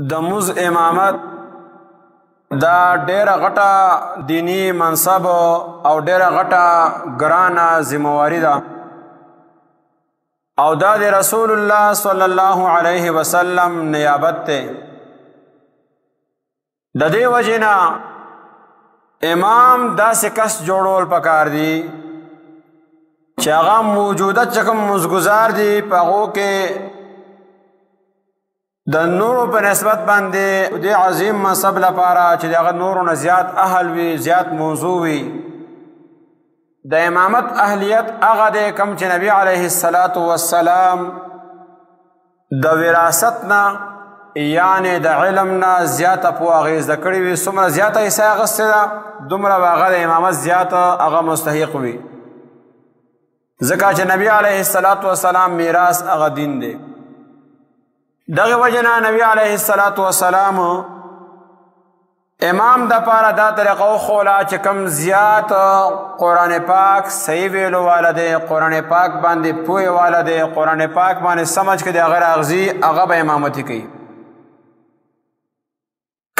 د موز امامت دا ډیره غټه دینی منصب او ډیره غټه ګرانه ذمہواری ده او دا د رسول الله صلی الله علیه وسلم نیابت ته د دې وجنا امام داسې کس جوړول پکار دی چې هغه موجوده چکم مزګزار دی په هغو کې د نورو په نسبت باندې د عظیم منصب لپاره چې د هغه نورو نه زیات اهل وي زیات موضوع وي د امامت اهلیت هغه دی کوم چې نبی علیه السلام د وراثت نه یعنی د علم نه زیاته پوهه هغې زده کړې وي څومره زیاته حصه یې اخیستې ده دومره به هغه د امامت زیاته هغه مستحق وي ځکه چې نبی علیه السلام میراث هغه دین دی دغه وجنا نبی علیه السلام امام د پاره دا طریقه وښوله چې کم زیات قرآن پاک صحیح ویلو والا دی قرآن پاک باندې پوهې والا دی قرآن پاک باندې سمجھ کې د هغه راغځي هغه به امامتي کوي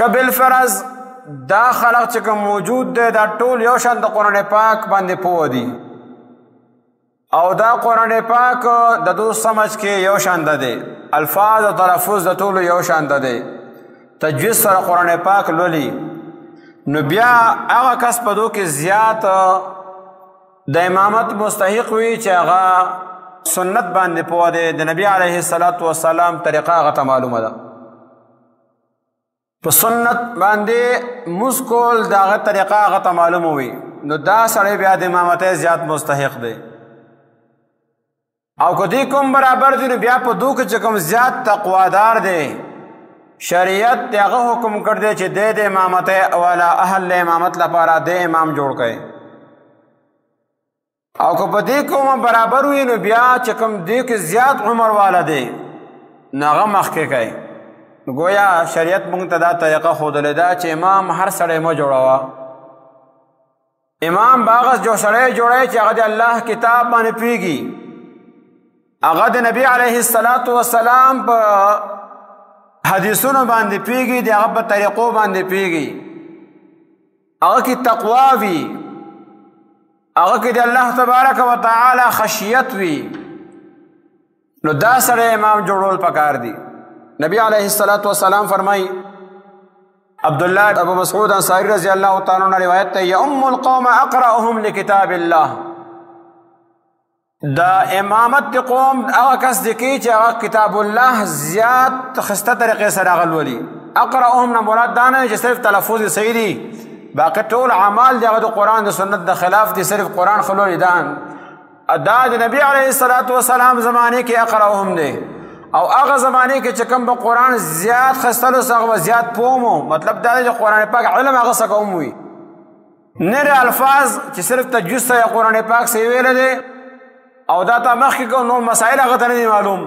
که بالفرض دا خلق چې کوم موجود دی دا ټول یو شان د قرآن پاک باندې پوه دي او دا قرآن پاک د دو سمجھ کې یو شان ده الفاظ او تلفظ د ټولو یو شان ده تجوید سره قرآن پاک لولي نو بیا هغه کس په دو کې زیات د امامت مستحق وي چې هغه سنت باندې پوه دی د نبی علیه السلام طریقه هغه ته معلومه ده په سنت باندې موږ کول د هغه طریقه هغه ته معلومه وي نو دا سړی بیا د امامتۍ زیات مستحق دی او که دی کوم برابر دی نو بیا په دو کې چې کوم زیات تقوادار دی شریعت دی هغه حکم کړ دی چې دی د امامتۍ والا اهل د امامت لپاره د امام جوړ کړي او که په دې کوم برابر وي نو بیا چې کوم دی کې زیات عمر والا دی نو هغه مخکې کوي گویا شریعت موږ ته دا طریقه ښودلې ده چې امام هر سړی مه جوړوه امام به هغه سړی جوړوي چې هغه د الله کتاب باندې پوهېږي هغه د نبی علیه السلام په حدیثونو باندې پوهېږي د هغه په طریقو باندې پوهېږي هغه کې تقوا وي هغه کې د الله تبارک وتعالی خشیت وي نو دا سره امام جوړول پکار دي نبی علیه السلام فرمایي عبدالله ابو مسعود انصاری رضی الله تعالی عنہ روایت ته یؤم القوم اقرأهم لکتاب الله دا امامت قوم هغه کس دی کی چې هغه کتاب الله زیات خسته طریقې سره هغه لولي اقرأهم نه مراد دا نه چې صرف تلفظ صحیح دي باقي ټول اعمال د هغه د قرآن د سنت د خلاف دي صرف قرآن خلولي دا د نبی علیه السلام زمانه کې اقرأهم دی او هغه زمانه کې چې کوم په قرآن زیات خستلو هغه زیات پومو مطلب دا دی چې قرآن پاک علم هغه څه کوم وي نه الفاظ چې صرف تجوید سره قرآن پاک څه ویل دی او دا ته مخکې کو نو مسائل هغه ته نه معلوم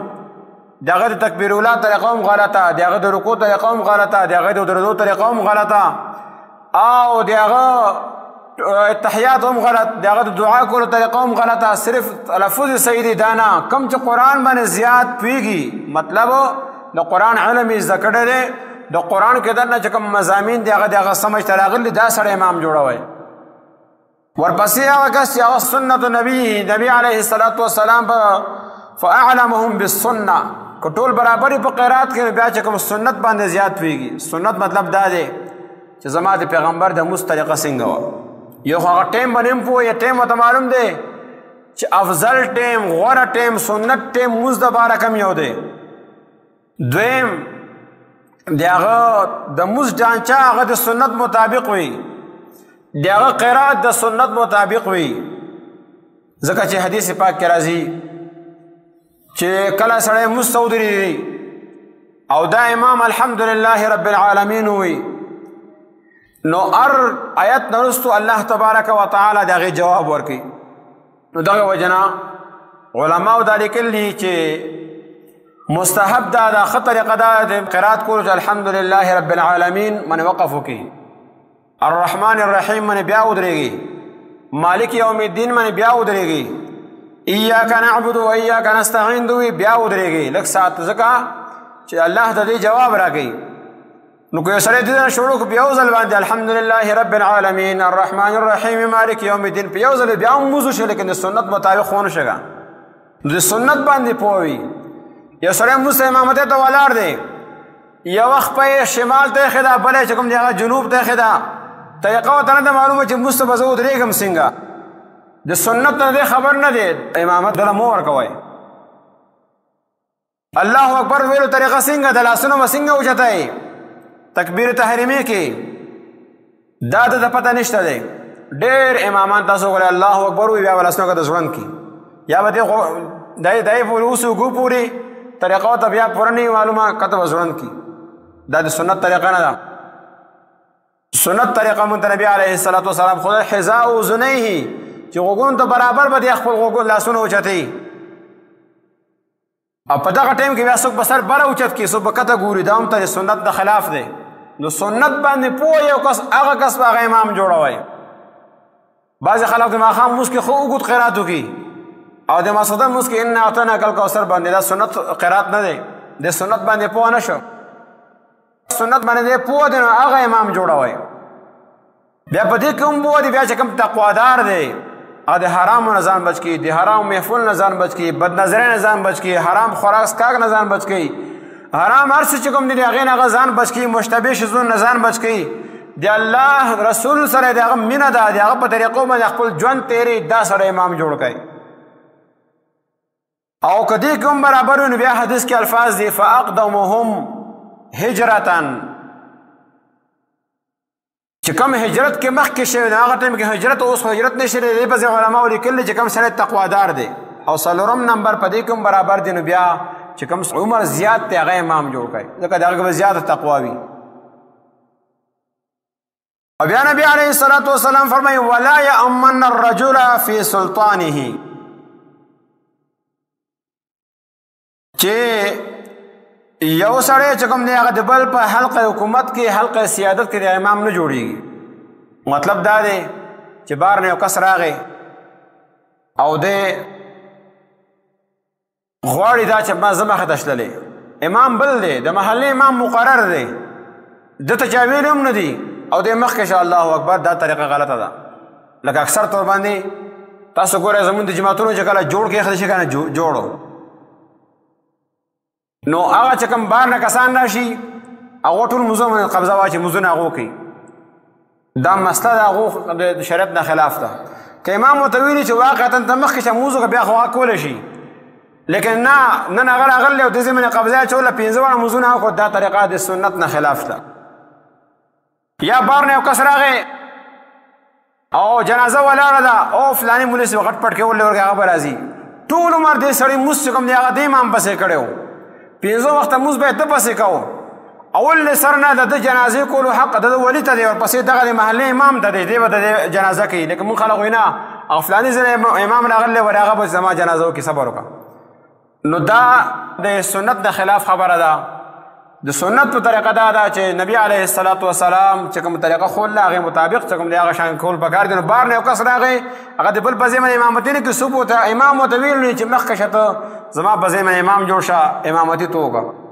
د هغه د تکبیر اولا طریقه هم غلطه د هغه د رکوع طریقه هم غلطه د هغه د درودو طریقه هم غلطه او د هغه اتحیات هم غلط د هغه د دعا کولو طریقه هم غلطه صرف تلفظ صحیح دی دانا کم چې قرآن باندې زیات پوهېږي مطلب د قرآن علم یې زده کړی دی د قرآن کې دننه چې کوم مضامین دی هغه د هغه سمجھ ته راغلي دا سړی امام جوړوی ورپسې هغه کس چې هغه سنت نبی علیه السلام فاعلمهم بالسنه که ټول برابر په قرات کې بیا چې کوم سنت باندې زیات پوهېږي سنت مطلب دا دی چې زما د پیغمبر د موس طریقه څنګه وه یو خو هغه ټیم باندې هم پوه یا ټیم ورته معلوم دی چې افضل ټیم غوره ټیم سنت ټیم موس دپاره کم یو دی دویم د هغه د موس ډانچه هغه د سنت مطابق وي د هغه قرات د سنت مطابق وي ځکه چې حدیث پاک کې راځي چې کله سړی موس ته ودرېږي او دا امام الحمدلله رب العالمین وي نو آیت نرستو الله تبارک وتعالی د هغې جواب ورکوي نو دغه وجنه علماو دا لیکلي چې مستحب دا ښه طریقه ده د قرات کولو چې الحمدلله رب العالمین باندې وقف وکړي الرحمن الرحیم باندې بیا ودرېږي مالک یوم الدین باندې بیا ودرېږي ایاک نعبد و ایاک نستعین دوی بیا ودرېږي لږ ساعت ځکه چې الله ته دې جواب راکوي نو که یو سړی دې نه شروع کړو په یو ځل باندې الحمدلله رب العالمین الرحمن الرحیم مالک یوم الدین په یو ځل بیا هم موضوع شي لیکن د سنت مطابق خو نه شګه نو د سنت باندې پوه وي یو سړی مونځ ته امامتۍ ته ولاړ دی یو وخت په شمال ته ایښې ده بله چې کوم دی هغه جنوب ته ایښې ده طریقه ورته نه ده معلومه چې مونځ ته به زه ودرېږم څنګه د سنت نه دی خبر نه دی امامت دله مو ورکوئ الله اکبر ویلو طریقه څنګه ده لاسونه به څنګه اوچتئ تکبیر تحریمي کې دا د پته نشته دی ډېر امامان تاسو وګورئ الله اکبر وایي بیا به لاسونه که د ژوند کې یا به دې دای پورې اوس وګو پورې طریقه ورته بیا پوره نه وي معلومه کته به ژوند کې دا د سنت طریقه نه ده سنت طریقه مونږ ته نبي علیه الصلاة وسلام خو حذاء اذنیه چې غوږونو ته برابر به دې خپل لاسونه اوچتئ او په دغه ټایم کې بیا څوک به سر بره اوچت کړي څوک به کته ګوري دا هم ته د سنت د خلاف دی نو سنت باندې پوه یو کس هغه کس به هغه امام جوړوئ بعضې خلک د ماښام لمونځ کې خو اوږد قرات وکړي او د ماسخوتن لمونځ کې انا اعطیناک الکوثر باندې دا سنت قرات نه دی د سنت باندې پوه نه شو سنت باندې دی پوه دی نو هغه امام جوړوئ بیا په دې کې هم پوه دی بیا چې کوم تقوادار دی او د حرامو نه ځان بچ کړي د حرام محفل نه ځان بچ کړي بدنظرۍ نه ځان بچ کړي حرام خوراک څښاک نه ځان بچ کړي حرام هر څه چې کوم دی د هغې نه هغه ځان بچ کړي مشتبه شیزونو نه ځان بچ کړي د الله رسول سره د هغه مینه ده د هغه په طریقو باندې خپل ژوند تېري دا سره امام جوړ کړئ او که دې کې هم برابر وي نو بیا حدیث کې الفاظ دي فاقدمهم هجرتن چې کوم هجرت کې مخکې شوی دی هغه ټایم کې هجرت اوس هجرت نشي دی دې پسې علماو لیکلي چې کوم سړی تقوادار دی او څلورم نمبر په دې کې هم برابر دی نو بیا چې کوم عمر زیات دی هغه امام جوړ کړئ ځکه د هغه به زیاته تقوا وي او بیا نبی علیه الصلاة والسلام فرمایي ولا یأمن الرجل فی سلطانه چې یو سړی چې کوم دی هغه د بل په حلقه حکومت کې حلقه سیادت کې د امام نه جوړیږي مطلب دا دی چې بار نه یو کس راغی او دی غواړي دا چې ما زه مخې ته شللی امام بل دی د محلې امام مقرر دی ده ته چا ویلي هم نه دي او دی مخکې شه الله اکبر دا طریقه غلطه ده لکه اکثر طور باندې تاسو ګورئ زمونږ د جماعتونو چې کله جوړ کې ایښودی شي که نه جوړو نو هغه چې کوم بار نه کسان راشي هغو ټول موضوع باندې قبضه واچي موضوعونه هغو کوي دا مسله د هغو د شریعت نه خلاف ده که امام ورته ویلي چې واقعتا ته مخکې شه موضوع که بیا خو هغه کولی شي لیکن نه نن هغه راغلی او دې ځای باندې قبضه اچوله پنځه واړه موضوعونه وکړو دا طریقه د سنت نه خلاف ده یا بار نه یو کس راغی او جنازه ولاړه ده او فلاني مولوي صاحب غټ پټ کې ولې ورکې هغه به راځي ټول عمر دې سړي مونځ چې کوم دی هغه د امام پسې کړی و پنځه وخته مونځ به یې ته پسې کوو اول له سر نه د ده جنازې کولو حق د ده ولي ته دی ورپسې دغه د محلې امام ته دی دی به د جنازه کوي لیکن مونږ خلک وایي نه او فلاني ځای امام راغلی وایي هغه به زما جنازه وکړي صبر وکړه نو دا د سنت د خلاف خبره ده د سنت په طریقه دا ده چې نبی علیه الصلاة والسلام چې کوم طریقه ښوول هغې مطابق چې کوم دی هغه شان کول پکار دي نو بار نه یو کس راغی هغه د بل په ځای باندې امامتي نه کړي څوک ورته امام ورته ویلي چې مخکې شه ته زما په ځای باندې امام جوړ شه امامتي ته وکړه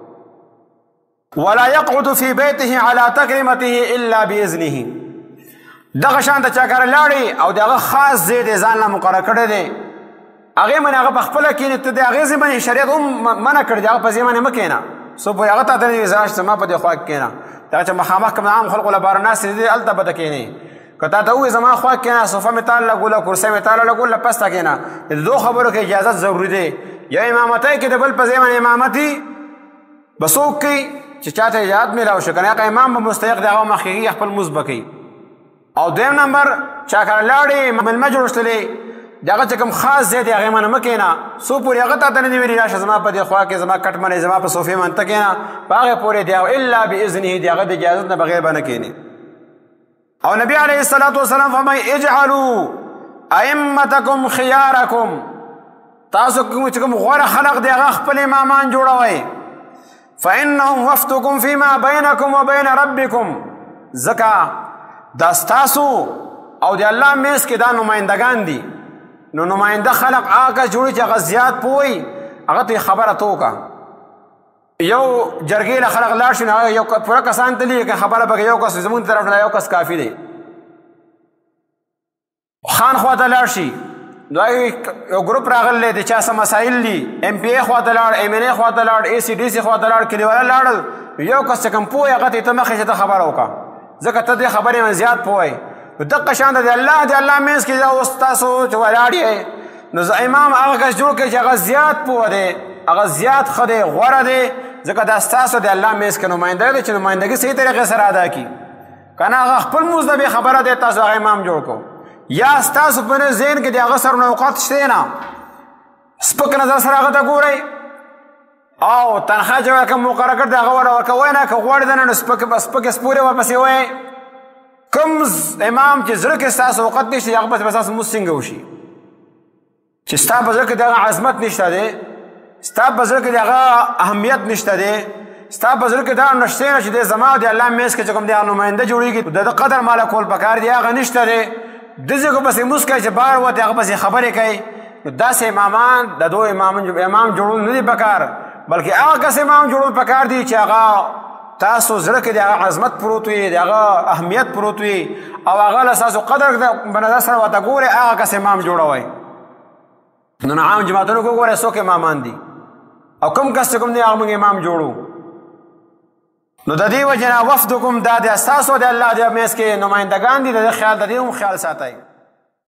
ولا يقعد في بيته على تكريمته الا باذنه دغه شان د چا کره لاړې او د هغه خاص ځای دی ځان له مقرر کړی دی هغې باندې هغه په خپله کښېني ته د هغې ځای باندې شریعت هم منع کړی دی هغه په ځای باندې مه کښېنه څوک به هغه ته ته نه وي زه زما په دې خوا کې کښېنه دغه چې مخامخ کوم عام خلقو لپاره ناست دي هلته به ته کښېنې که تا ته ووایي زما خوا کې کښېنه صوفه مې تاله لګوله کرسۍ مې تاله لګوله پس ته کښېنه د دو خبرو کې اجازت ضروري دی یا امامتی کې د بل په ځای باندې امامتي به څوک کوي چې چاته اجازت میلاو شي که نه هغه امام به مستحق دی هغه مخکې کېږي خپل لمونځ به کوي او دویم نمبر چا کره لاړې مېلمه جوړېستلې د هغه چې کوم خاص ځای دی هغې باندې مه کښېنه څو پورې هغه تا ته نه دي ویلي راشه زما په دې خوا کې زما کټ منې زما په صوفې باندې ته کښېنه په هغې پورې دی او الا باذنه د هغه د اجازت نه بغیر به نه کښېنې او نبي علیه الصلاة والسلام فرمایي اجعلوا ائمتکم خیارکم تاسو چې کوم غوره خلق دی هغه خپل امامان جوړوئ فانهم وفتکم فيما بینکم وبین ربکم ځکه دا ستاسو او د الله میز کې دا نمایندګان دي نو نماینده خلق هغه کس جوړي چې هغه زیات پوهوي هغه ته یې خبره ته وکړه یو جرګې له خلک لاړ شي نو هغه یو پوره کسان تلي که خبره پکې یو کس زمونږ طرف نه یو کس کافي دی خان خواته لاړ شي نو یو ګروپ راغلی د چا څه مسایل دي ایم پی ای خواته لاړ ایم این ای خواته لاړ ای سی ډي سي خواته لاړ کلیواله لاړل یو کس چې کوم پوه هغه ته ته مخې چې ته خبره وکړه ځکه ته دې خبرې من زیات پوه یې نو دقه شان د الله منځ کې دا اوس تاسو چې ولاړ یې نو امام هغه کس جوړ کړي چې هغه زیات پوه دی هغه زیات ښه دی غوره دی ځکه دا ستاسو د الله منځ کې نماینده دی چې نمایندګي صحیح طریقې سره ادا کړي که نه هغه خپل مونځ نه بې خبره دی تاسو هغه امام جوړ کړو یا ستاسو په ذهن کې د هغه سره نوقات شته نه سپک نظر سره هغه ته ګورئ او تنخواه چې ورکړه مقرره کړ د هغه وله ورکوئ نه که غواړې دنه نو سپکې سپورې ورپسې وایئ کوم امام چې زړه کې ستاسو اوقات نشته هغه پسې به ستاسو مونځ څنګه وشي چې ستا په زړه کې د هغه عظمت نشته دی ستا په زړه کې د هغه اهمیت نشته دی ستا په زړه کې دا نشته نه چې دی زما د الله منځ کې چې کوم دی هغه نماینده جوړېږي د ده قدر ماله کول پکار دی هغه نشته دی د ځکه پسې مونځ کوي چې بار وخت هغه پسې خبرې کوي نو داسې امامان د دو امام جوړول نه دي پکار بلکې هغه کس امام جوړول پکار دي چې هغه تاسو زړه کې د هغه عظمت پروت وي د هغه اهمیت پروت وي او هغه له ستاسو قدر په نظر سره ورته ګورئ هغه کس امام جوړوئ نو عام جماعتونو کې وګورئ څوک امامان دي او کوم کس چې کوم دی هغه موږ امام جوړو نو د دې وجه نه وفدکم دا د ستاسو د الله د منځ کې نمایندګان دي د خیال د دې هم خیال ساتئ